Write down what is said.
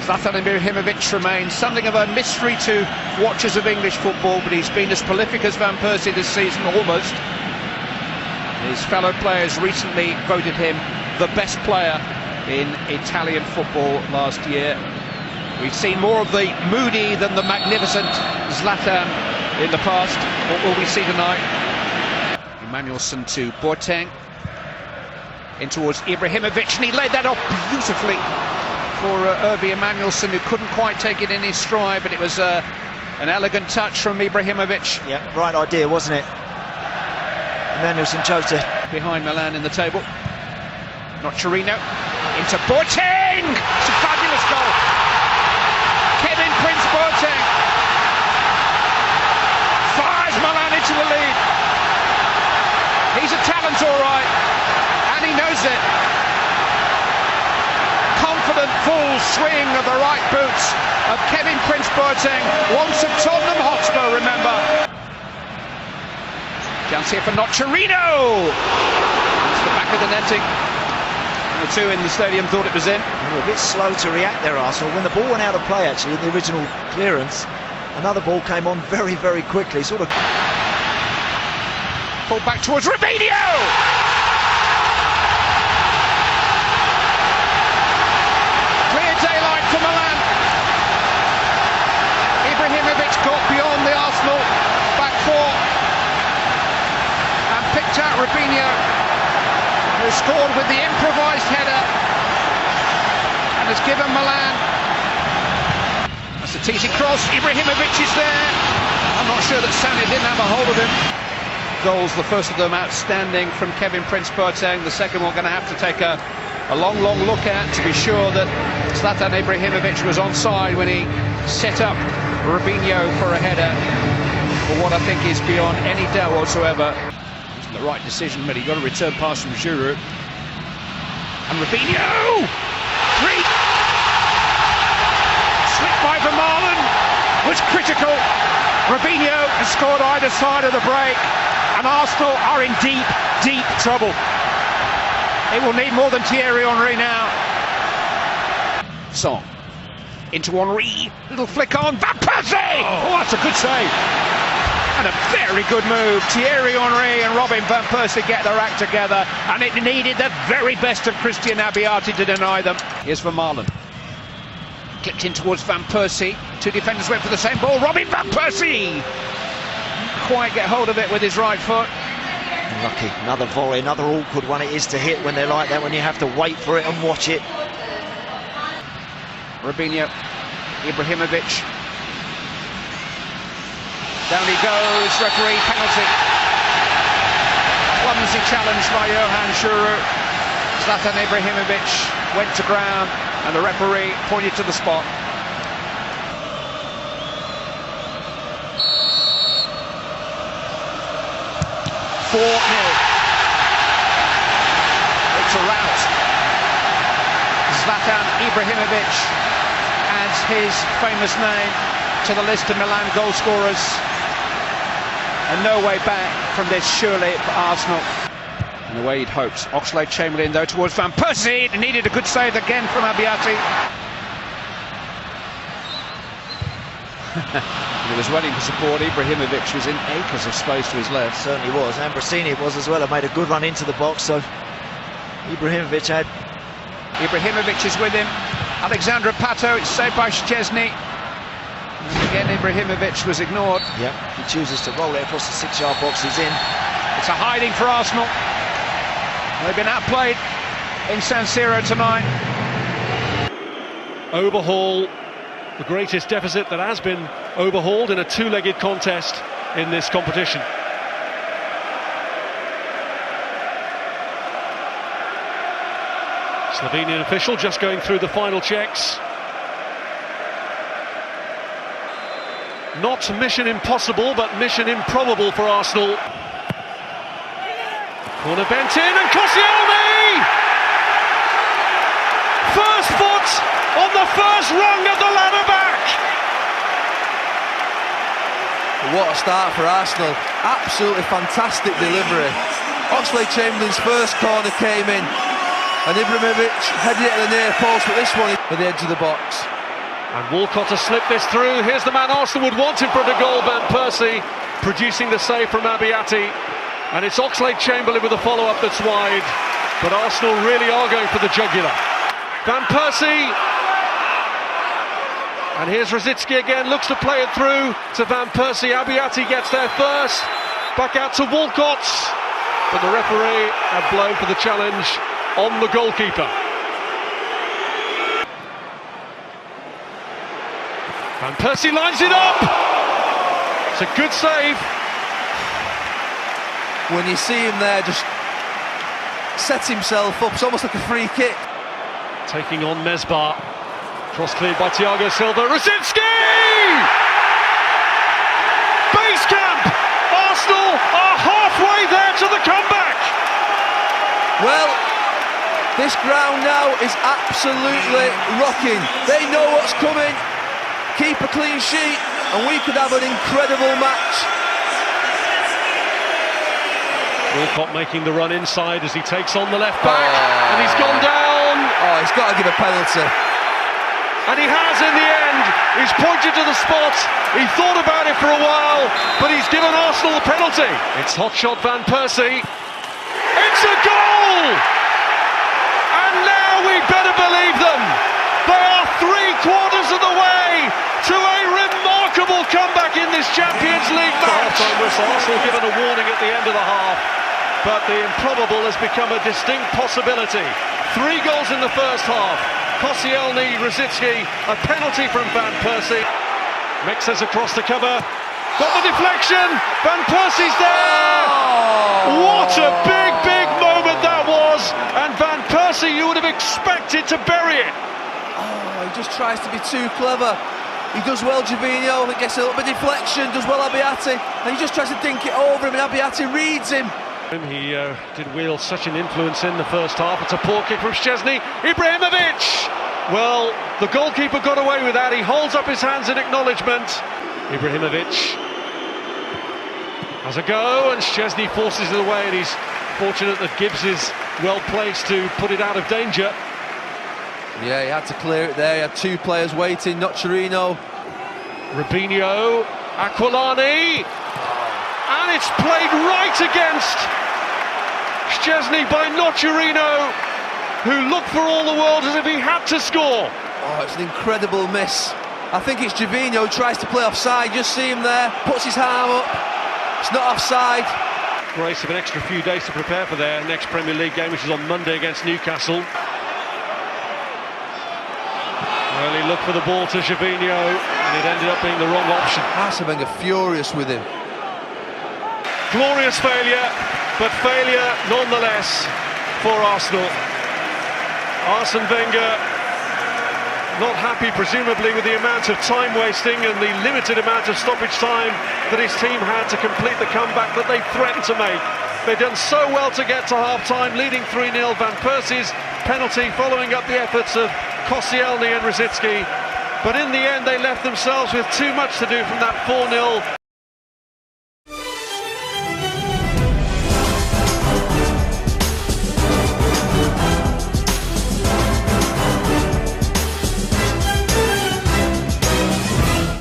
Zlatan Ibrahimovic remains something of a mystery to watchers of English football, but he's been as prolific as Van Persie this season, almost. His fellow players recently voted him the best player in Italian football last year. We've seen more of the moody than the magnificent Zlatan in the past. What will we see tonight? Emmanuelson to Boateng. In towards Ibrahimovic, and he laid that off beautifully for Irby Emmanuelson, who couldn't quite take it in his stride, but it was an elegant touch from Ibrahimovic. Yeah, right idea, wasn't it? Emmanuelson chose to... Behind Milan in the table. Not Chirino. Into Boateng! It's a fabulous goal. Kevin Prince Boateng fires Milan into the lead. He's a talent, all right, and he knows it. Confident full swing of the right boots of Kevin Prince Boateng, once of Tottenham Hotspur, remember. Chance here for Nocerino. It's the back of the netting. And the two in the stadium thought it was in. They were a bit slow to react there, Arsenal. When the ball went out of play, actually, in the original clearance, another ball came on very, very quickly. Sort of... Pulled back towards Robinho! Clear daylight for Milan. Ibrahimovic got beyond the Arsenal back four and picked out Robinho, who scored with the improvised header and has given Milan. That's a teasing cross. Ibrahimovic is there. I'm not sure that Sané didn't have a hold of him. Goals, the first of them outstanding from Kevin Prince Boateng, the second one going to have to take a long look at to be sure that Zlatan Ibrahimovic was onside when he set up Robinho for a header, for what I think is beyond any doubt whatsoever. It's the right decision, but he got a return pass from Giroud. And Robinho! Three! Slipped by Vermaelen, was critical. Robinho has scored either side of the break. And Arsenal are in deep, deep trouble. It will need more than Thierry Henry now. Song. Into Henry. Little flick on. Van Persie! Oh, that's a good save. And a very good move. Thierry Henry and Robin Van Persie get their act together. And it needed the very best of Christian Abiati to deny them. Here's Vermaelen. Clipped in towards Van Persie. Two defenders went for the same ball. Robin Van Persie! Quite get hold of it with his right foot. Lucky, another volley, another awkward one it is to hit when they're like that, when you have to wait for it and watch it. Robinho, Ibrahimovic. Down he goes, referee, penalty. Clumsy challenge by Johan Giroud. Zlatan Ibrahimovic went to ground and the referee pointed to the spot. 4-0. It's a rout. Zlatan Ibrahimovic adds his famous name to the list of Milan goal scorers. And no way back from this, surely, for Arsenal. And the way he'd hoped. Oxlade-Chamberlain, though, towards Van Persie. It needed a good save again from Abiati. He was running for support. Ibrahimovic was in acres of space to his left. Certainly was. Ambrosini was as well, and made a good run into the box. So Ibrahimovic is with him. Alexandra Pato, it's saved by Szczesny. And again, Ibrahimovic was ignored. Yeah, he chooses to roll it across the 6-yard box. He's in. It's a hiding for Arsenal. They've been outplayed in San Siro tonight. Overhaul. The greatest deficit that has been overhauled in a two-legged contest in this competition. Slovenian official just going through the final checks. Not mission impossible, but mission improbable for Arsenal. Corner bent in, and Koscielny! First foot on the first rung of the ladder back! What a start for Arsenal. Absolutely fantastic delivery. Oxlade-Chamberlain's first corner came in, and Ibrahimovic headed it at the near post, but this one at the edge of the box. And Walcott has slipped this through. Here's the man Arsenal would want in front of goal, Van Persie, producing the save from Abiati. And it's Oxlade-Chamberlain with a follow-up that's wide. But Arsenal really are going for the jugular. Van Persie. And here's Rosicky again, looks to play it through to Van Persie. Abiati gets there first. Back out to Walcott. But the referee had blown for the challenge on the goalkeeper. Van Persie lines it up! It's a good save. When you see him there, just sets himself up. It's almost like a free kick. Taking on Mesbah. Cross cleared by Thiago Silva. Rosicky! Base camp! Arsenal are halfway there to the comeback! Well, this ground now is absolutely rocking. They know what's coming. Keep a clean sheet and we could have an incredible match. Walcott making the run inside as he takes on the left back, and he's gone down. Oh, he's got to give a penalty. And he has in the end. He's pointed to the spot. He thought about it for a while, but he's given Arsenal the penalty. It's hotshot Van Persie. It's a goal! And now we better believe them. They are 3/4 of the way to a remarkable comeback in this Champions League match. Half-time whistle. Arsenal given a warning at the end of the half, but the improbable has become a distinct possibility. 3 goals in the first half. Koscielny, Rosicky, a penalty from Van Persie. Mixes across the cover. Got the deflection. Van Persie's there. What a big moment that was. And Van Persie, you would have expected to bury it. Oh, he just tries to be too clever. He does well, Gervinho, and gets a little bit of deflection, does well Abiati, and he just tries to dink it over him, and Abiati reads him. He did wield such an influence in the first half. It's a poor kick from Szczesny. Ibrahimovic! Well, the goalkeeper got away with that. He holds up his hands in acknowledgement. Ibrahimovic has a go, and Szczesny forces it away, and he's fortunate that Gibbs is well placed to put it out of danger. Yeah, he had to clear it there. He had 2 players waiting, Nocerino. Robinho, Aquilani, and it's played right against Szczesny by Nocerino, who looked for all the world as if he had to score. Oh, it's an incredible miss. I think it's Gervinho who tries to play offside. Just see him there, puts his arm up. It's not offside. Grace of an extra few days to prepare for their next Premier League game, which is on Monday against Newcastle. Well, he looked for the ball to Gervinho, and it ended up being the wrong option. Arsene Wenger furious with him. Glorious failure, but failure nonetheless for Arsenal. Arsene Wenger not happy, presumably, with the amount of time wasting and the limited amount of stoppage time that his team had to complete the comeback that they threatened to make. They've done so well to get to half-time, leading 3-0. Van Persie's penalty following up the efforts of Koscielny and Rosicky. But in the end, they left themselves with too much to do from that 4-0